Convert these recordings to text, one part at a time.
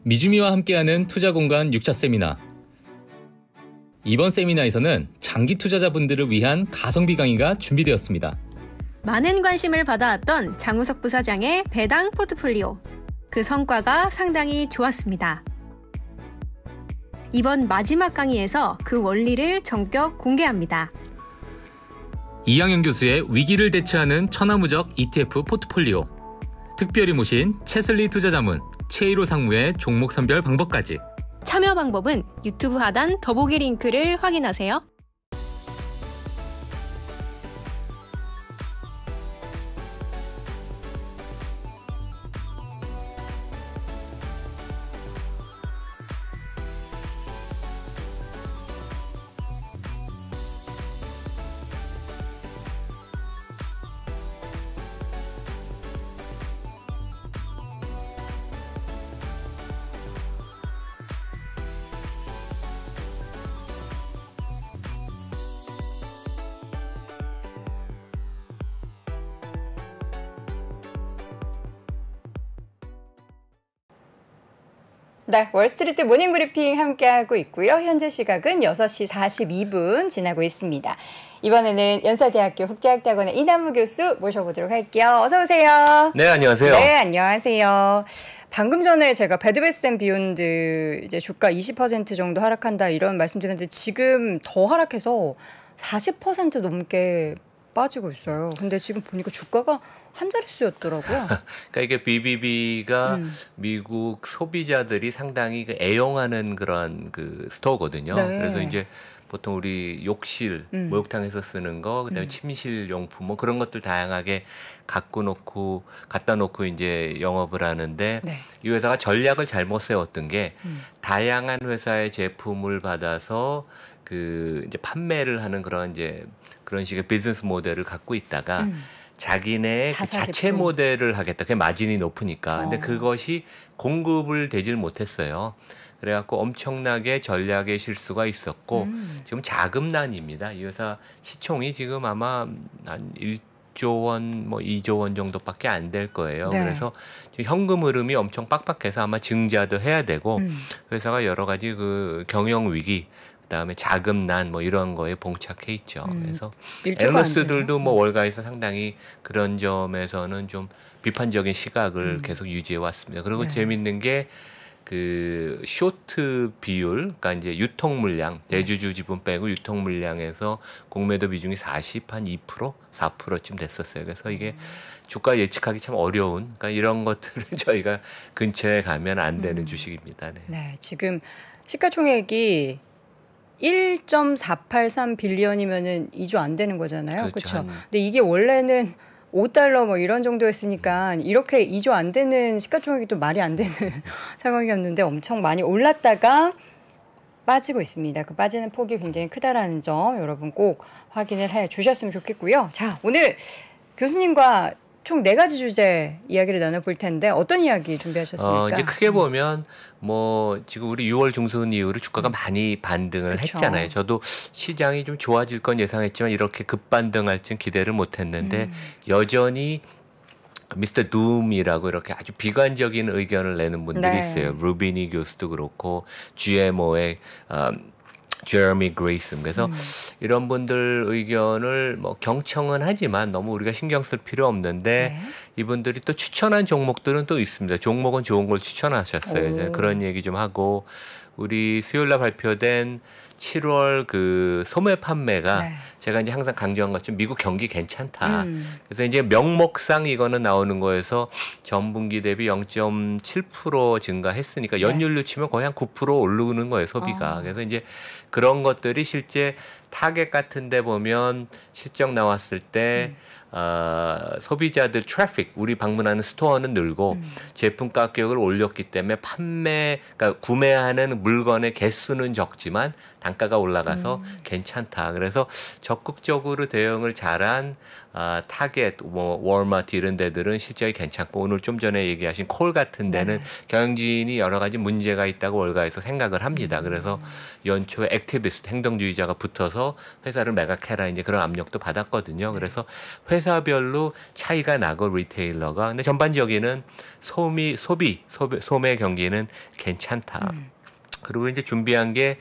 미주미와 함께하는 투자공간 6차 세미나. 이번 세미나에서는 장기 투자자분들을 위한 가성비 강의가 준비되었습니다. 많은 관심을 받아왔던 장우석 부사장의 배당 포트폴리오. 그 성과가 상당히 좋았습니다. 이번 마지막 강의에서 그 원리를 전격 공개합니다. 이양현 교수의 위기를 대처하는 천하무적 ETF 포트폴리오. 특별히 모신 채슬리 투자자문, 최일호 상무의 종목 선별 방법까지. 참여 방법은 유튜브 하단 더보기 링크를 확인하세요. 네, 월스트리트 모닝브리핑 함께하고 있고요. 현재 시각은 6시 42분 지나고 있습니다. 이번에는 연세대학교 국제학대학원의 이남우 교수 모셔보도록 할게요. 어서 오세요. 네, 안녕하세요. 네, 안녕하세요. 방금 전에 제가 배드베스 앤 비욘드 이제 주가 20% 정도 하락한다 이런 말씀드렸는데 지금 더 하락해서 40% 넘게 빠지고 있어요. 근데 지금 보니까 주가가 한 자릿수였더라고요. 그러니까 이게 BBB가 미국 소비자들이 상당히 애용하는 그런 그 스토어거든요. 네. 그래서 이제 보통 우리 욕실, 목욕탕에서 쓰는 거, 그다음에 침실 용품 뭐 그런 것들 다양하게 갖다 놓고 이제 영업을 하는데 네. 이 회사가 전략을 잘못 세웠던 게 다양한 회사의 제품을 받아서 그 이제 판매를 하는 그런 이제 그런 식의 비즈니스 모델을 갖고 있다가 자기네 그 자체 모델을 하겠다. 그게 마진이 높으니까. 근데 그것이 공급을 되질 못했어요. 그래갖고 엄청나게 전략의 실수가 있었고 지금 자금난입니다. 이 회사 시총이 지금 아마 한 1조 원, 뭐 2조 원 정도밖에 안 될 거예요. 네. 그래서 지금 현금 흐름이 엄청 빡빡해서 아마 증자도 해야 되고 회사가 여러 가지 그 경영 위기 그다음에 자금난 뭐 이런 거에 봉착해 있죠. 그래서 애널리스트들도 뭐 월가에서 상당히 그런 점에서는 좀 비판적인 시각을 계속 유지해 왔습니다. 그리고 재밌는 게 그 쇼트 비율, 그러니까 이제 유통 물량, 대주주 지분 빼고 유통 물량에서 공매도 비중이 2%, 4%쯤 됐었어요. 그래서 이게 주가 예측하기 참 어려운, 그러니까 이런 것들을 저희가 근처에 가면 안 되는 주식입니다. 네. 네, 지금 시가총액이 1.483 빌리언이면은 2조 안 되는 거잖아요. 그렇죠. 근데 이게 원래는 $5 뭐 이런 정도였으니까 이렇게 2조 안 되는 시가총액이 또 말이 안 되는 상황이었는데 엄청 많이 올랐다가 빠지고 있습니다. 그 빠지는 폭이 굉장히 크다라는 점 여러분 꼭 확인을 해 주셨으면 좋겠고요. 자, 오늘 교수님과 총 4가지 주제 이야기를 나눠볼 텐데 어떤 이야기 준비하셨습니까? 이제 크게 보면 뭐 지금 우리 6월 중순 이후로 주가가 많이 반등을 그렇죠. 했잖아요. 저도 시장이 좀 좋아질 건 예상했지만 이렇게 급반등할 줄 기대를 못했는데 여전히 미스터 둠이라고 이렇게 아주 비관적인 의견을 내는 분들이 있어요. 루비니 교수도 그렇고 GMO의 제레미 그레이슨. 그래서 이런 분들 의견을 뭐 경청은 하지만 너무 우리가 신경 쓸 필요 없는데 이분들이 또 추천한 종목들은 또 있습니다. 종목은 좋은 걸 추천하셨어요. 이제 그런 얘기 좀 하고 우리 수요일 날 발표된 7월 그 소매 판매가 제가 이제 항상 강조한 것처럼 미국 경기 괜찮다. 그래서 이제 명목상 이거는 나오는 거에서 전분기 대비 0.7% 증가했으니까 연율로 치면 거의 한 9% 오르는 거예요, 소비가. 그래서 이제 그런 것들이 실제 타겟 같은 데 보면 실적 나왔을 때 소비자들 트래픽, 우리 방문하는 스토어는 늘고 제품 가격을 올렸기 때문에 그러니까 구매하는 물건의 개수는 적지만 단가가 올라가서 괜찮다. 그래서 적극적으로 대응을 잘한 타겟, 뭐 월마트 이런 데들은 실적이 괜찮고 오늘 좀 전에 얘기하신 콜 같은 데는 경영진이 여러 가지 문제가 있다고 월가에서 생각을 합니다. 그래서 연초에 액티비스트, 행동주의자가 붙어서 회사를 매각해라 이제 그런 압력도 받았거든요. 그래서 회사 회사별로 차이가 나고 리테일러가. 근데 전반적인 소매 경기는 괜찮다. 그리고 이제 준비한 게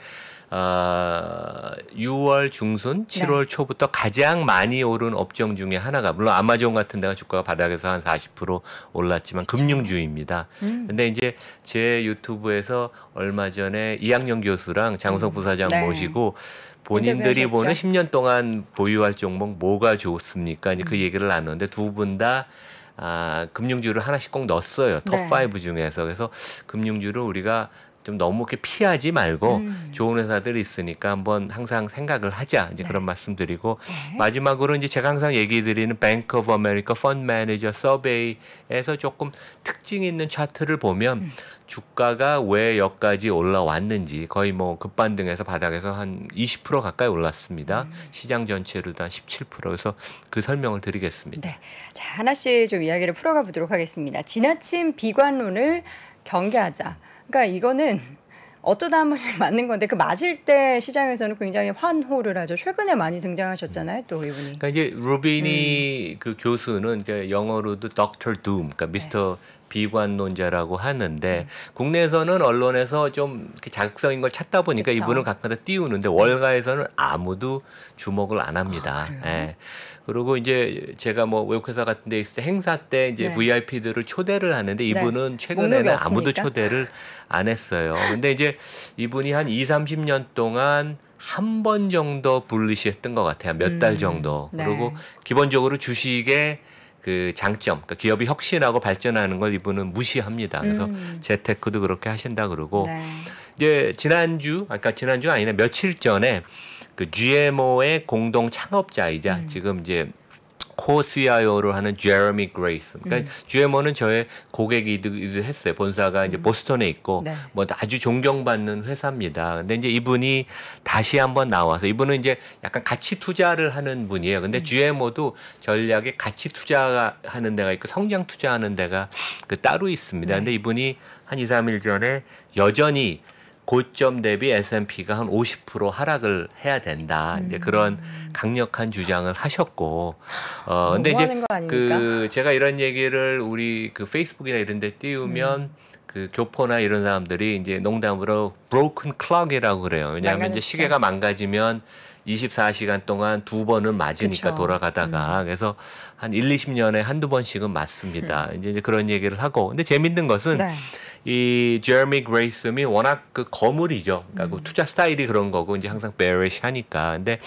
6월 중순, 7월 초부터 가장 많이 오른 업종 중에 하나가, 물론 아마존 같은 데가 주가가 바닥에서 한 40% 올랐지만 금융주입니다. 근데 이제 제 유튜브에서 얼마 전에 이학년 교수랑 장우석 부사장 모시고 본인들이 보는 10년 동안 보유할 종목 뭐가 좋습니까? 이제 그 얘기를 나눴는데 두 분 다 금융주를 하나씩 꼭 넣었어요. 톱5 중에서. 그래서 금융주를 우리가 좀 너무 이렇게 피하지 말고 좋은 회사들이 있으니까 한번 항상 생각을 하자. 이제 그런 말씀드리고 마지막으로 이제 제가 항상 얘기 드리는 Bank of America Fund Manager Survey에서 조금 특징 있는 차트를 보면 주가가 왜 여기까지 올라왔는지 거의 뭐 급반등해서 바닥에서 한 20% 가까이 올랐습니다. 시장 전체로도 한 17%. 그래서 그 설명을 드리겠습니다. 네. 자, 하나씩 좀 이야기를 풀어가 보도록 하겠습니다. 지나친 비관론을 경계하자. 그러니까 이거는 어쩌다 한 번씩 맞는 건데 그 맞을 때 시장에서는 굉장히 환호를 하죠. 최근에 많이 등장하셨잖아요, 또 이분이. 그러니까 이제 루비니 그 교수는 그러니까 영어로도 Dr. Doom, 그러니까 미스터 비관론자라고 하는데 국내에서는 언론에서 좀 이렇게 자극적인 걸 찾다 보니까 이분을 가끔가다 띄우는데 월가에서는 아무도 주목을 안 합니다. 예. 그리고 이제 제가 뭐 외국회사 같은 데 있을 때 행사 때 이제 VIP들을 초대를 하는데 이분은 최근에는 아무도 초대를 안 했어요. 근데 이제 이분이 한 30년 동안 한 번 정도 불리시했던 것 같아요. 몇 달 정도. 그리고 기본적으로 주식의 그 장점, 그러니까 기업이 혁신하고 발전하는 걸 이분은 무시합니다. 그래서 재테크도 그렇게 하신다 그러고 이제 지난주가 아니라 며칠 전에 그 GMO의 공동 창업자이자 지금 이제 co-CIO를 하는 제레미 그레이스. 그러니까 GMO는 저의 고객이기도 했어요. 본사가 이제 보스턴에 있고 뭐 아주 존경받는 회사입니다. 근데 이제 이분이 다시 한번 나와서 이분은 이제 약간 가치 투자를 하는 분이에요. 근데 GMO도 전략에 가치 투자하는 데가 있고 성장 투자하는 데가 그 따로 있습니다. 근데 이분이 한 2, 3일 전에 여전히 고점 대비 S&P가 한 50% 하락을 해야 된다. 이제 그런 강력한 주장을 하셨고, 근데 이제 그 제가 이런 얘기를 우리 그 페이스북이나 이런 데 띄우면 그 교포나 이런 사람들이 이제 농담으로 broken clock이라고 그래요. 왜냐하면 이제 시계가 망가지면 24시간 동안 2번은 맞으니까 돌아가다가 그래서 한 1, 20년에 한두 번씩은 맞습니다. 이제 그런 얘기를 하고 근데 재밌는 것은 이 제레미 그레이슨이 워낙 그 거물이죠. 그러니까 그 투자 스타일이 그런 거고 이제 항상 bearish 하니까. 근데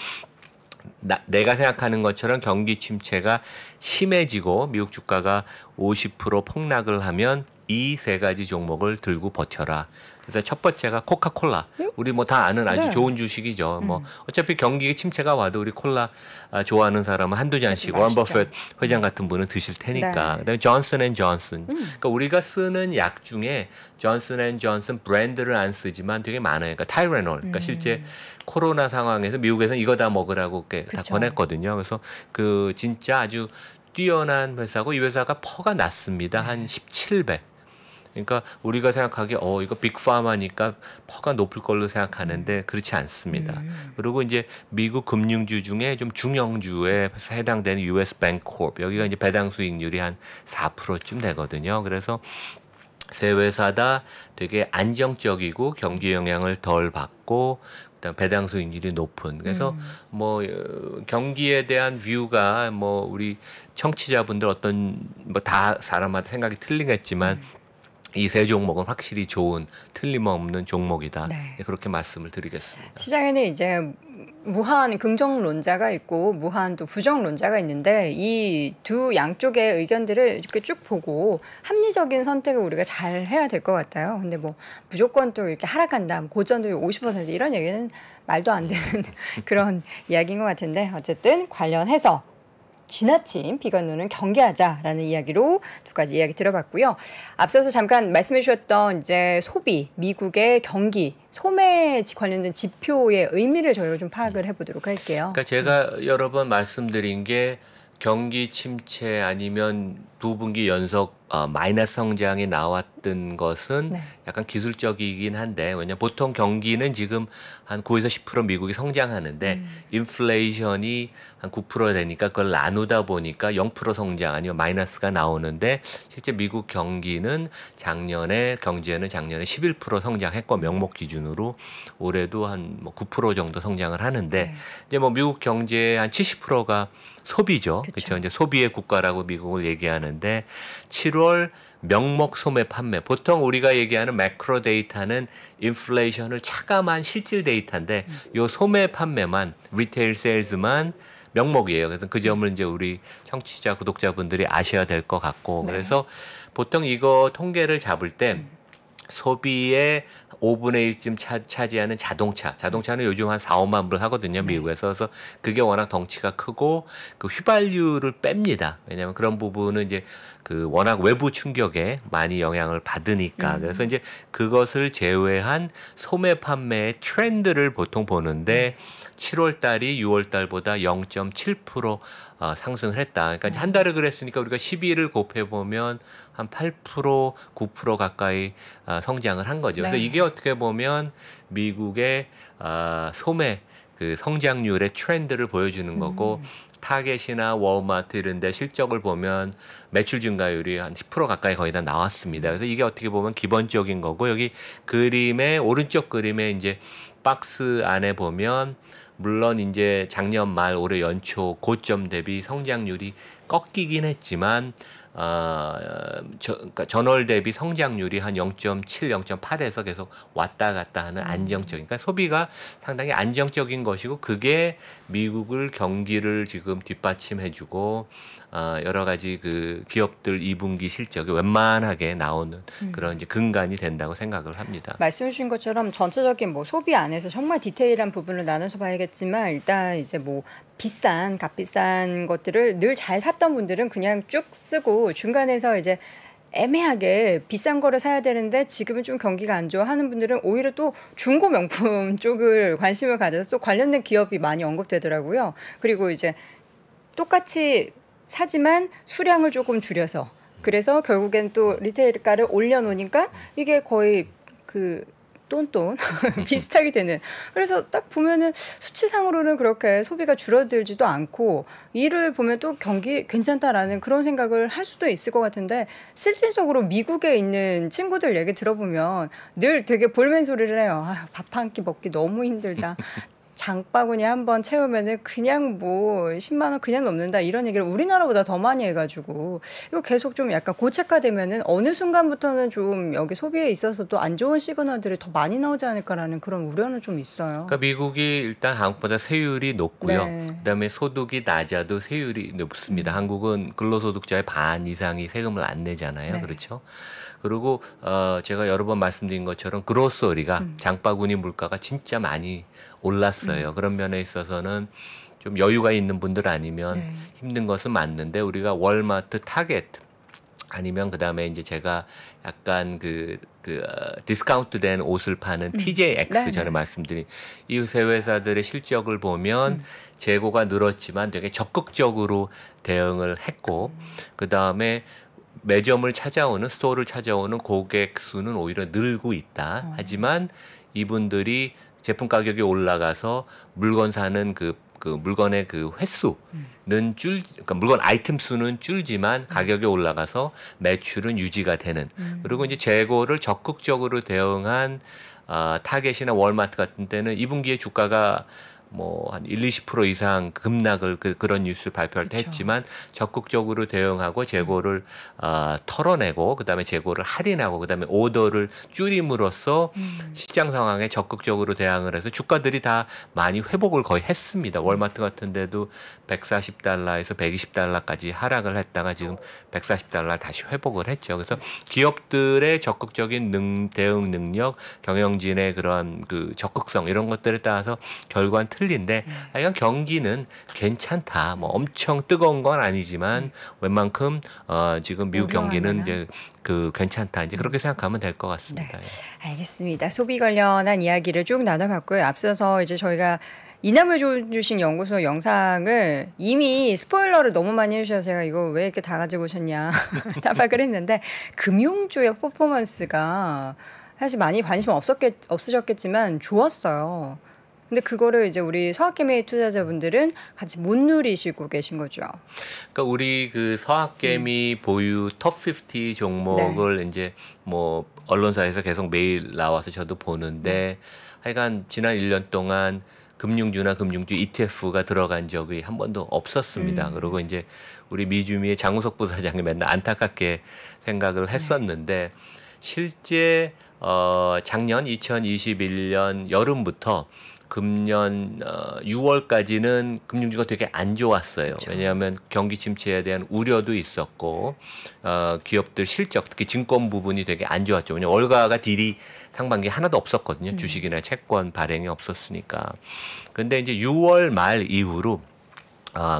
내가 생각하는 것처럼 경기 침체가 심해지고 미국 주가가 50% 폭락을 하면 이 세 가지 종목을 들고 버텨라. 그래서 첫 번째가 코카콜라. 우리 뭐 다 아는 아주 좋은 주식이죠. 뭐 어차피 경기 침체가 와도 우리 콜라 좋아하는 사람은 한두 잔씩 워런 버핏 회장 같은 분은 드실 테니까. 그다음에 존슨 앤 존슨. 그러니까 우리가 쓰는 약 중에 존슨 앤 존슨 브랜드를 안 쓰지만 되게 많아요. 그러니까 타이레놀. 그러니까 실제 코로나 상황에서 미국에서는 이거 다 먹으라고 다 권했거든요. 그래서 그 진짜 아주 뛰어난 회사고 이 회사가 퍼가 낮습니다. 한 17배. 그러니까 우리가 생각하기에 이거 빅파마니까 퍼가 높을 걸로 생각하는데 그렇지 않습니다. 그리고 이제 미국 금융주 중에 좀 중형주에 해당되는 US Bancorp 여기가 이제 배당 수익률이 한 4%쯤 되거든요. 그래서 세 회사 다 되게 안정적이고 경기 영향을 덜 받고 그다음 배당 수익률이 높은. 그래서 뭐 경기에 대한 뷰가 뭐 우리 청취자분들 어떤 뭐 다 사람마다 생각이 틀리겠지만 이 세 종목은 확실히 좋은 틀림없는 종목이다. 그렇게 말씀을 드리겠습니다. 시장에는 이제 무한 긍정론자가 있고 무한 또 부정론자가 있는데 이 두 양쪽의 의견들을 이렇게 쭉 보고 합리적인 선택을 우리가 잘 해야 될 것 같아요. 근데 뭐 무조건 또 이렇게 하락한다, 고점도 50% 이런 얘기는 말도 안 되는 그런 이야기인 것 같은데 어쨌든 관련해서 지나친 비관론은 경계하자라는 이야기로 두 가지 이야기 들어봤고요. 앞서서 잠깐 말씀해 주셨던 이제 소비, 미국의 경기, 소매 관련된 지표의 의미를 저희가 좀 파악을 해보도록 할게요. 그러니까 제가 여러 번 말씀드린 게 경기 침체 아니면 두 분기 연속 마이너스 성장이 나왔던 것은 네. 약간 기술적이긴 한데 왜냐면 보통 경기는 지금 한 9에서 10% 미국이 성장하는데 인플레이션이 한 9% 되니까 그걸 나누다 보니까 0% 성장 아니면 마이너스가 나오는데 실제 미국 경기는 경제는 작년에 11% 성장했고 명목 기준으로 올해도 한 뭐 9% 정도 성장을 하는데 네. 이제 뭐 미국 경제의 한 70%가 소비죠. 그렇죠. 이제 소비의 국가라고 미국을 얘기하는데 7월 명목 소매 판매 보통 우리가 얘기하는 매크로 데이터는 인플레이션을 차감한 실질 데이터인데 요 소매 판매만 리테일 세일즈만 명목이에요. 그래서 그 점을 이제 우리 청취자 구독자분들이 아셔야 될 것 같고 네. 그래서 보통 이거 통계를 잡을 때 소비의 5분의 1쯤 차지하는 자동차는 요즘 한 4, 5만 불 하거든요, 미국에서. 그래서 그게 워낙 덩치가 크고 그 휘발유를 뺍니다. 왜냐하면 그런 부분은 이제 그 워낙 외부 충격에 많이 영향을 받으니까. 그래서 이제 그것을 제외한 소매 판매의 트렌드를 보통 보는데 7월 달이 6월 달보다 0.7% 상승을 했다. 그러니까 한 달을 그랬으니까 우리가 12일을 곱해 보면 한 8%, 9% 가까이 성장을 한 거죠. 그래서 네. 이게 어떻게 보면 미국의 소매 그 성장률의 트렌드를 보여주는 거고 타겟이나 월마트 이런 데 실적을 보면 매출 증가율이 한 10% 가까이 거의 다 나왔습니다. 그래서 이게 어떻게 보면 기본적인 거고 여기 그림의 오른쪽 그림에 이제 박스 안에 보면 물론 이제 작년 말 올해 연초 고점 대비 성장률이 꺾이긴 했지만 그러니까 전월 대비 성장률이 한 0.7, 0.8에서 계속 왔다 갔다 하는 안정적인, 그러니까 소비가 상당히 안정적인 것이고 그게 미국을 경기를 지금 뒷받침해주고 여러 가지 그 기업들 2분기 실적이 웬만하게 나오는 그런 이제 근간이 된다고 생각을 합니다. 말씀해 주신 것처럼 전체적인 뭐 소비 안에서 정말 디테일한 부분을 나눠서 봐야겠지만 일단 이제 뭐 값비싼 것들을 늘 잘 샀던 분들은 그냥 쭉 쓰고 중간에서 이제 애매하게 비싼 거를 사야 되는데 지금은 좀 경기가 안 좋아 하는 분들은 오히려 또 중고 명품 쪽을 관심을 가져서 또 관련된 기업이 많이 언급되더라고요. 그리고 이제 똑같이 사지만 수량을 조금 줄여서 그래서 결국엔 또 리테일가를 올려놓으니까 이게 거의 그 똔똔 비슷하게 되는. 그래서 딱 보면은 수치상으로는 그렇게 소비가 줄어들지도 않고 이를 보면 또 경기 괜찮다라는 그런 생각을 할 수도 있을 것 같은데 실질적으로 미국에 있는 친구들 얘기 들어보면 늘 되게 볼멘 소리를 해요. 밥 한 끼 먹기 너무 힘들다. 장바구니 한번 채우면은 그냥 뭐 10만 원 그냥 넘는다 이런 얘기를 우리나라보다 더 많이 해가지고 이거 계속 좀 약간 고착화되면은 어느 순간부터는 좀 여기 소비에 있어서도 안 좋은 시그널들이 더 많이 나오지 않을까라는 그런 우려는 좀 있어요. 그러니까 미국이 일단 한국보다 세율이 높고요. 네. 그다음에 소득이 낮아도 세율이 높습니다. 한국은 근로소득자의 반 이상이 세금을 안 내잖아요. 네. 그렇죠? 그리고 제가 여러 번 말씀드린 것처럼 그로서리가 장바구니 물가가 진짜 많이 올랐어요. 그런 면에 있어서는 좀 여유가 있는 분들 아니면 네. 힘든 것은 맞는데 우리가 월마트, 타겟 아니면 그다음에 이제 제가 약간 디스카운트 된 옷을 파는 TJX 네네. 전에 말씀드린 이 세 회사들의 실적을 보면 재고가 늘었지만 되게 적극적으로 대응을 했고 그다음에 매점을 찾아오는 스토어를 찾아오는 고객 수는 오히려 늘고 있다. 하지만 이분들이 제품 가격이 올라가서 물건 사는 그 물건의 그 횟수는 그러니까 물건 아이템 수는 줄지만 가격이 올라가서 매출은 유지가 되는. 그리고 이제 재고를 적극적으로 대응한 타겟이나 월마트 같은 때는 2분기에 주가가 뭐 한 1-20% 이상 급락을 그런 뉴스 발표할 때 그렇죠. 했지만 적극적으로 대응하고 재고를 털어내고 그다음에 재고를 할인하고 그다음에 오더를 줄임으로써 시장 상황에 적극적으로 대응을 해서 주가들이 다 많이 회복을 거의 했습니다. 월마트 같은 데도 140달러에서 120달러까지 하락을 했다가 지금 140달러 다시 회복을 했죠. 그래서 기업들의 적극적인 대응 능력, 경영진의 그런 그 적극성 이런 것들에 따라서 결과는 틀린데 하여간 경기는 괜찮다. 뭐 엄청 뜨거운 건 아니지만 웬만큼 지금 미국 경기는 이제 괜찮다. 이제 그렇게 생각하면 될 것 같습니다. 네. 알겠습니다. 소비 관련한 이야기를 쭉 나눠봤고요. 앞서서 이제 저희가 이남을 주신 연구소 영상을 이미 스포일러를 너무 많이 해주셔서 제가 이거 왜 이렇게 다 가지고 오셨냐 깜빡을 했는데 금융주의 퍼포먼스가 사실 많이 관심 없으셨겠지만 좋았어요. 근데 그거를 이제 우리 서학개미 투자자분들은 같이 못 누리시고 계신 거죠. 그러니까 우리 그 서학개미 보유 톱50 종목을 이제 뭐 언론사에서 계속 매일 나와서 저도 보는데 하여간 지난 1년 동안 금융주나 금융주 ETF가 들어간 적이 한 번도 없었습니다. 그리고 이제 우리 미주미의 장우석 부사장이 맨날 안타깝게 생각을 했었는데 실제 작년 2021년 여름부터 금년 6월까지는 금융주가 되게 안 좋았어요. 그렇죠. 왜냐하면 경기 침체에 대한 우려도 있었고 기업들 실적, 특히 증권 부분이 되게 안 좋았죠. 왜냐하면 월가가 딜이 상반기에 하나도 없었거든요. 주식이나 채권 발행이 없었으니까. 그런데 이제 6월 말 이후로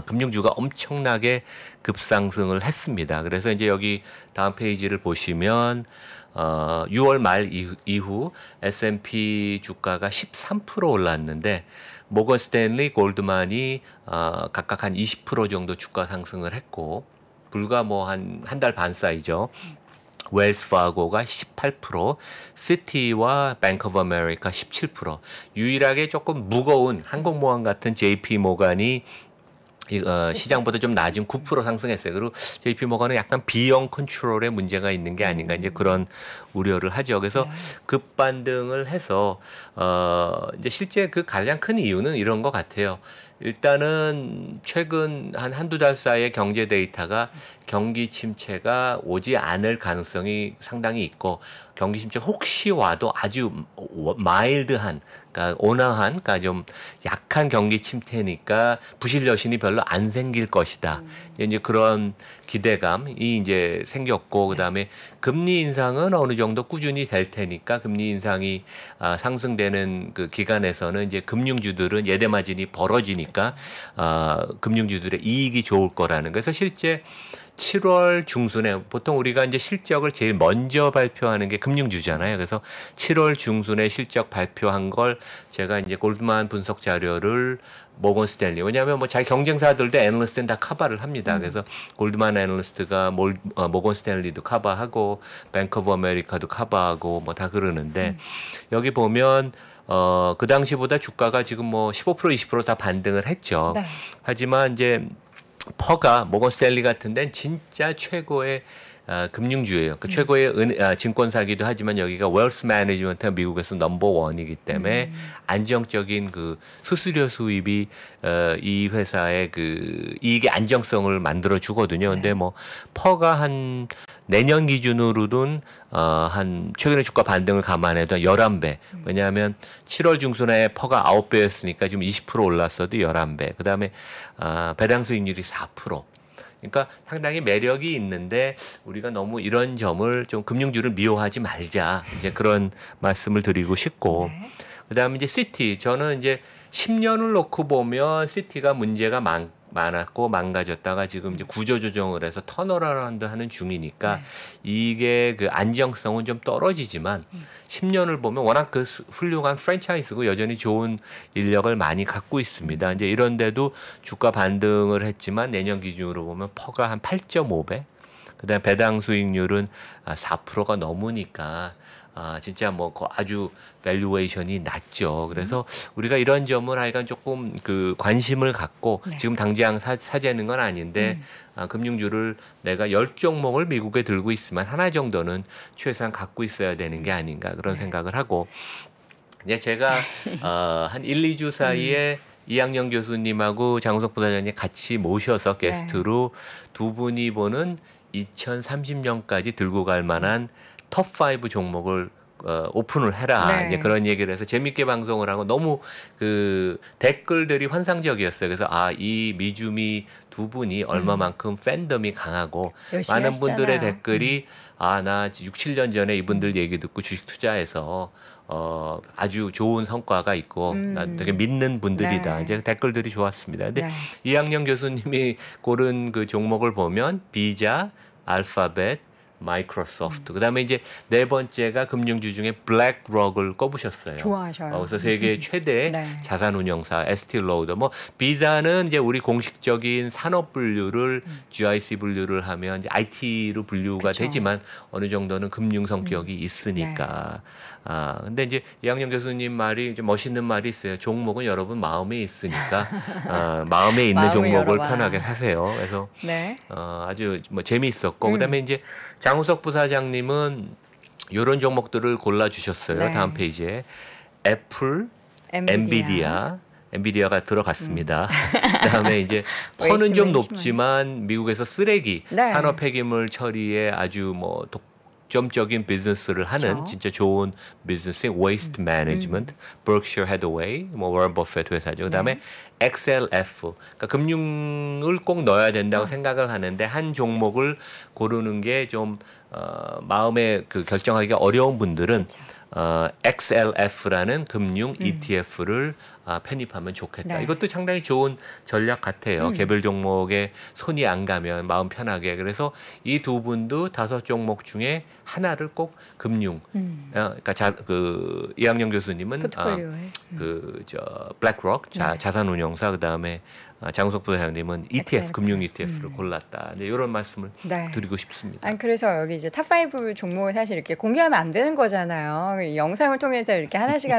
금융주가 엄청나게 급상승을 했습니다. 그래서 이제 여기 다음 페이지를 보시면 6월 말 이후 S&P 주가가 13% 올랐는데 모건 스탠리, 골드만이 각각 한 20% 정도 주가 상승을 했고 불과 뭐 한 달 반 사이죠. 웰스 파고가 18%, 시티와 뱅크 오브 아메리카 17%. 유일하게 조금 무거운 항공모함 같은 JP 모간이 시장보다 좀 낮은 9% 상승했어요. 그리고 JP 모건은 약간 비용 컨트롤에 문제가 있는 게 아닌가 이제 그런 우려를 하죠. 그래서 급반등을 해서 이제 실제 그 가장 큰 이유는 이런 것 같아요. 일단은 최근 한두 달 사이에 경제 데이터가 경기 침체가 오지 않을 가능성이 상당히 있고 경기 침체 혹시 와도 아주 마일드한, 그러니까 온화한, 그러니까 좀 약한 경기 침체니까 부실 여신이 별로 안 생길 것이다. 이제 그런 기대감이 이제 생겼고 그다음에 금리 인상은 어느 정도 꾸준히 될 테니까 금리 인상이 상승되는 그 기간에서는 이제 금융주들은 예대 마진이 벌어지니까 금융주들의 이익이 좋을 거라는. 그래서 실제 7월 중순에 보통 우리가 이제 실적을 제일 먼저 발표하는 게 금융주잖아요. 그래서 7월 중순에 실적 발표한 걸 제가 이제 골드만 분석 자료를 모건 스탠리, 왜냐하면 뭐 자기 경쟁사들도 애널리스트는 다 커버를 합니다. 그래서 골드만 애널리스트가 모건 스탠리도 커버하고 뱅크 오브 아메리카도 커버하고 뭐 다 그러는데 여기 보면 그 당시보다 주가가 지금 뭐 15% 20% 다 반등을 했죠. 네. 하지만 이제 퍼가 모건 스탠리 같은 데는 진짜 최고의 금융주예요. 그 최고의 증권사기도 하지만 여기가 웰스 매니지먼트가 미국에서 넘버원이기 때문에 안정적인 그 수수료 수입이 이 회사의 그 이익의 안정성을 만들어 주거든요. 근데 뭐 퍼가 한 내년 기준으로는 한 최근에 주가 반등을 감안해도 11배. 왜냐하면 7월 중순에 퍼가 9배였으니까 지금 20% 올랐어도 11배. 그다음에 배당 수익률이 4%. 그러니까 상당히 매력이 있는데 우리가 너무 이런 점을 좀 금융주를 미워하지 말자. 이제 그런 말씀을 드리고 싶고. 그다음에 이제 시티. 저는 이제 10년을 놓고 보면 시티가 문제가 많았고 망가졌다가 지금 이제 구조 조정을 해서 턴어라운드 하는 중이니까 이게 그 안정성은 좀 떨어지지만 10년을 보면 워낙 그 훌륭한 프랜차이즈고 여전히 좋은 인력을 많이 갖고 있습니다. 이제 이런데도 주가 반등을 했지만 내년 기준으로 보면 퍼가 한 8.5배. 그다음에 배당 수익률은 4%가 넘으니까 진짜 뭐 아주 밸류에이션이 낮죠. 그래서 우리가 이런 점을 하여간 조금 그 관심을 갖고 지금 당장 사재는 건 아닌데 금융주를 내가 10종목을 미국에 들고 있으면 하나 정도는 최소한 갖고 있어야 되는 게 아닌가 그런 생각을 하고 이제 제가 한 1, 2주 사이에 이학년 교수님하고 장우석 부사장님 같이 모셔서 게스트로 두 분이 보는 2030년까지 들고 갈 만한 톱5 종목을 오픈을 해라. 이제 그런 얘기를 해서 재밌게 방송을 하고 너무 그 댓글들이 환상적이었어요. 그래서 이 미주미 두 분이 얼마만큼 팬덤이 강하고 많은 분들의 댓글이 나 6, 7년 전에 이분들 얘기 듣고 주식 투자해서 아주 좋은 성과가 있고 나 되게 믿는 분들이다. 이제 댓글들이 좋았습니다. 근데 이학년 교수님이 고른 그 종목을 보면 비자, 알파벳, 마이크로소프트. 그다음에 이제 네 번째가 금융주 중에 블랙록을 꼽으셨어요. 좋아하셔요. 그래서 세계 최대 네. 자산운용사 에스티 로더. 뭐 비자는 이제 우리 공식적인 산업 분류를 GIC 분류를 하면 이제 IT로 분류가 그쵸. 되지만 어느 정도는 금융 성격이 있으니까. 근데 이제 이학년 교수님 말이 이제 멋있는 말이 있어요. 종목은 여러분 마음에 있으니까 마음에 있는 종목을 열어봐. 편하게 하세요. 그래서 네. 아주 뭐 재미있었고 그다음에 이제 장우석 부사장님은 이런 종목들을 골라 주셨어요. 네. 다음 페이지에 애플, 엔비디아가 들어갔습니다. 그다음에 이제 펀은 좀 높지만 미국에서 쓰레기 네. 산업 폐기물 처리에 아주 뭐 독점적인 비즈니스를 하는 그렇죠. 진짜 좋은 비즈니스인 Waste Management, Berkshire Hathaway, 뭐 워런 버핏 회사죠. 그다음에 XLF, 그러니까 금융을 꼭 넣어야 된다고 생각을 하는데 한 종목을 고르는 게 좀 마음에 그 결정하기가 어려운 분들은 XLF라는 금융 ETF를 편입하면 좋겠다. 네. 이것도 상당히 좋은 전략 같아요. 개별 종목에 손이 안 가면 마음 편하게. 그래서 이 두 분도 5종목 중에 하나를 꼭 금융. 그러니까 그 이학년 교수님은 포트폴리오에. 블랙록 네. 자산운용사 그다음에 장우석 부사장님은 ETF XLF. 금융 ETF를 골랐다. 네, 이런 말씀을 네. 드리고 싶습니다. 아니 그래서 여기 이제 탑5 종목을 사실 이렇게 공개하면 안 되는 거잖아요. 이 영상을 통해서 이렇게 하나씩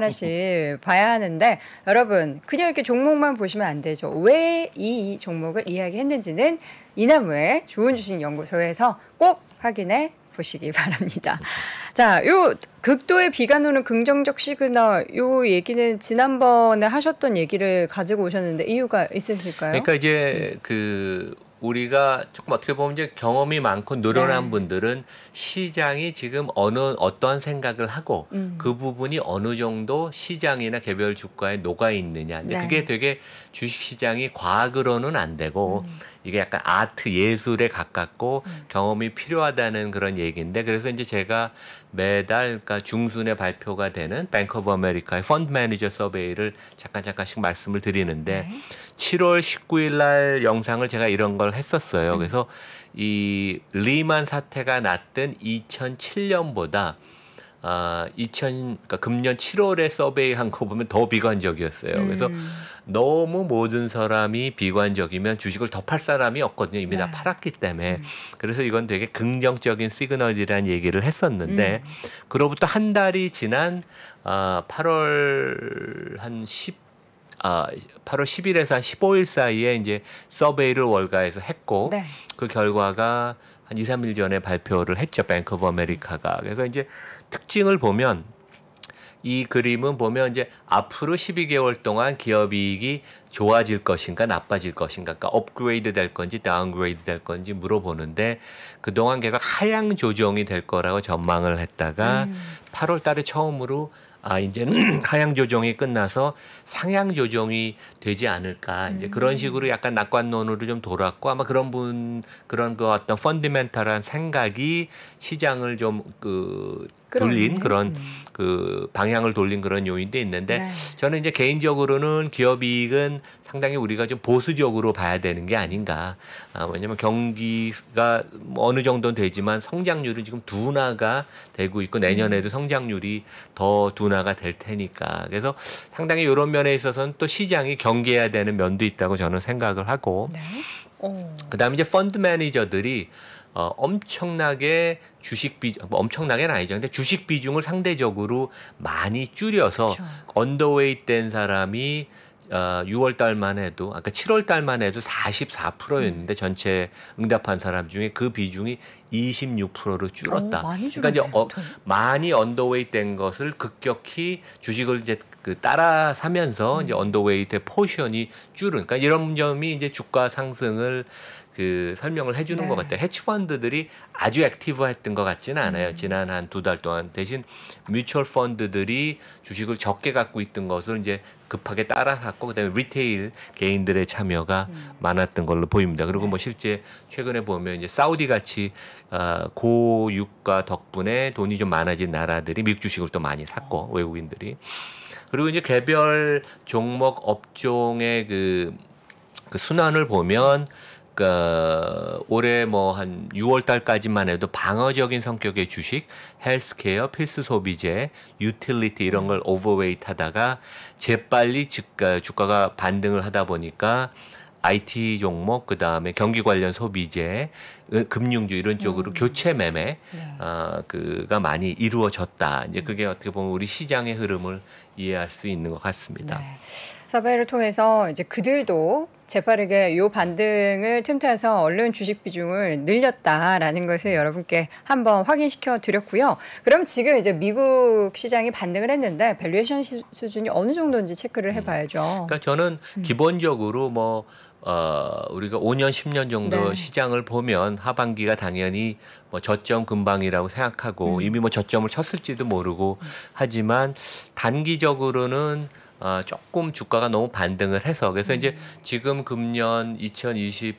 봐야 하는데 여러분 그냥 이렇게 종목만 보시면 안 되죠. 왜 이 종목을 이야기했는지는 이나무의 좋은 주식 연구소에서 꼭 확인해 보시기 바랍니다. 자, 요 극도의 비가 오는 긍정적 시그널 요 얘기는 지난번에 하셨던 얘기를 가지고 오셨는데 이유가 있으실까요? 그러니까 이제 그 우리가 조금 어떻게 보면 이제 경험이 많고 노련한 네. 분들은 시장이 지금 어떠한 생각을 하고 그 부분이 어느 정도 시장이나 개별 주가에 녹아 있느냐. 이제 네. 그게 되게 주식 시장이 과학으로는 안 되고 이게 약간 아트 예술에 가깝고 경험이 필요하다는 그런 얘기인데 그래서 이제 제가 매달 그러니까 중순에 발표가 되는 뱅크 오브 아메리카의 펀드 매니저 서베이를 잠깐씩 말씀을 드리는데 네. 7월 19일 날 영상을 제가 이런 걸 했었어요. 그래서 이 리만 사태가 났던 2007년보다 그러니까 금년 7월에 서베이한 거 보면 더 비관적이었어요. 그래서 너무 모든 사람이 비관적이면 주식을 더 팔 사람이 없거든요. 이미 다 팔았기 때문에. 그래서 이건 되게 긍정적인 시그널이라는 얘기를 했었는데 그로부터 한 달이 지난 8월 10일에서 한 15일 사이에 이제 서베이를 월가에서 했고 네. 그 결과가 한 2, 3일 전에 발표를 했죠. 뱅크 오브 아메리카가. 그래서 이제 특징을 보면 이 그림은 보면 이제 앞으로 12개월 동안 기업이익이 좋아질 것인가 나빠질 것인가 그러니까 업그레이드 될 건지 다운그레이드 될 건지 물어보는데 그동안 계속 하향 조정이 될 거라고 전망을 했다가 8월 달에 처음으로 이제는 하향 조정이 끝나서 상향 조정이 되지 않을까 이제 그런 식으로 약간 낙관론으로 좀 돌았고 아마 그런 그 어떤 펀디멘탈한 생각이 시장을 좀 돌린 그런 그 방향을 돌린 그런 요인도 있는데 네. 저는 이제 개인적으로는 기업이익은 상당히 우리가 좀 보수적으로 봐야 되는 게 아닌가. 왜냐하면 경기가 뭐 어느 정도는 되지만 성장률은 지금 둔화가 되고 있고 내년에도 성장률이 더 둔화가 될 테니까. 그래서 상당히 이런 면에 있어서는 또 시장이 경계해야 되는 면도 있다고 저는 생각을 하고. 네. 그다음에 이제 펀드 매니저들이 엄청나게 엄청나게는 아니죠. 근데 주식 비중을 상대적으로 많이 줄여서 그렇죠. 언더웨이트 된 사람이 6월 달만 해도 아까 7월 달만 해도 44%였는데 전체 응답한 사람 중에 그 비중이 26%로 줄었다. 많이 그러니까 이제 많이 언더웨이트 된 것을 급격히 주식을 이제 따라 사면서 이제 언더웨이트의 포션이 줄은. 그러니까 이런 점이 이제 주가 상승을 설명을 해주는 네. 것 같아요. 헤지 펀드들이 아주 액티브했던 것 같지는 않아요. 지난 한 2달 동안 대신 뮤추얼 펀드들이 주식을 적게 갖고 있던 것을 이제 급하게 따라 샀고 그다음에 리테일 개인들의 참여가 많았던 걸로 보입니다. 그리고 뭐 실제 최근에 보면 이제 사우디 같이 고유가 덕분에 돈이 좀 많아진 나라들이 미국 주식을 또 많이 샀고 외국인들이 그리고 이제 개별 종목 업종의 그 순환을 보면 올해 뭐 한 6월 달까지만 해도 방어적인 성격의 주식, 헬스케어, 필수 소비재, 유틸리티 이런 걸 오버웨이트 하다가 재빨리 주가가 반등을 하다 보니까 IT 종목, 그 다음에 경기 관련 소비재, 금융주 이런 쪽으로 교체 매매, 그가 많이 이루어졌다. 이제 그게 어떻게 보면 우리 시장의 흐름을 이해할 수 있는 것 같습니다. 네. 서베이를 통해서 이제 그들도 재빠르게 요 반등을 틈타서 얼른 주식 비중을 늘렸다라는 것을 여러분께 한번 확인시켜 드렸고요. 그럼 지금 이제 미국 시장이 반등을 했는데 밸류에이션 수준이 어느 정도인지 체크를 해봐야죠. 그러니까 저는 기본적으로 뭐 우리가 5년, 10년 정도 네. 시장을 보면 하반기가 당연히 뭐 저점 근방이라고 생각하고 이미 뭐 저점을 쳤을지도 모르고 하지만 단기적으로는 조금 주가가 너무 반등을 해서 그래서 이제 지금 금년 2020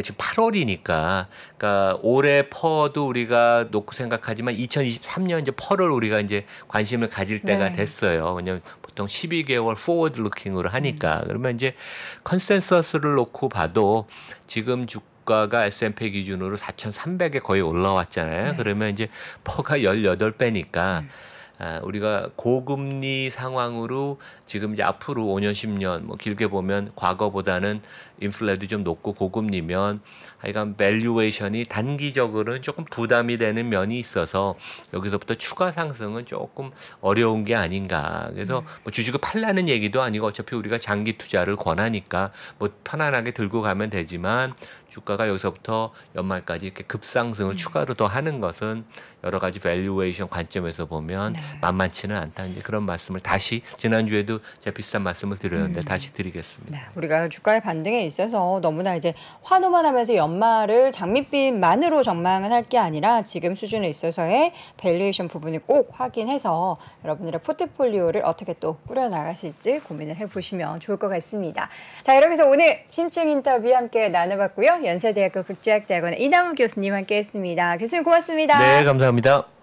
지금 8월이니까 그러니까 올해 퍼도 우리가 놓고 생각하지만 2023년 이제 퍼를 우리가 이제 관심을 가질 때가 네. 됐어요. 왜냐면 보통 12개월 포워드 루킹으로 하니까 그러면 이제 컨센서스를 놓고 봐도 지금 주가가 S&P 기준으로 4,300에 거의 올라왔잖아요. 네. 그러면 이제 퍼가 18배니까 우리가 고금리 상황으로 지금 이제 앞으로 5년, 10년 뭐 길게 보면 과거보다는 인플레도 좀 높고 고금리면 하여간 밸류에이션이 단기적으로는 조금 부담이 되는 면이 있어서 여기서부터 추가 상승은 조금 어려운 게 아닌가. 그래서 뭐 주식을 팔라는 얘기도 아니고 어차피 우리가 장기 투자를 권하니까 뭐 편안하게 들고 가면 되지만 주가가 여기서부터 연말까지 이렇게 급상승을 추가로 더 하는 것은 여러 가지 밸류에이션 관점에서 보면 만만치는 않다. 이제 그런 말씀을 다시 지난주에도 제가 비슷한 말씀을 드렸는데 다시 드리겠습니다. 네, 우리가 주가의 반등에 있어서 너무나 이제 환호만 하면서 연말을 장밋빛만으로 전망을 할 게 아니라 지금 수준에 있어서의 밸류에이션 부분을 꼭 확인해서 여러분들의 포트폴리오를 어떻게 또 꾸려나가실지 고민을 해보시면 좋을 것 같습니다. 자, 이렇게 해서 오늘 심층 인터뷰 함께 나눠봤고요. 연세대학교 국제학대학원의 이남우 교수님 함께했습니다. 교수님 고맙습니다. 네, 감사합니다.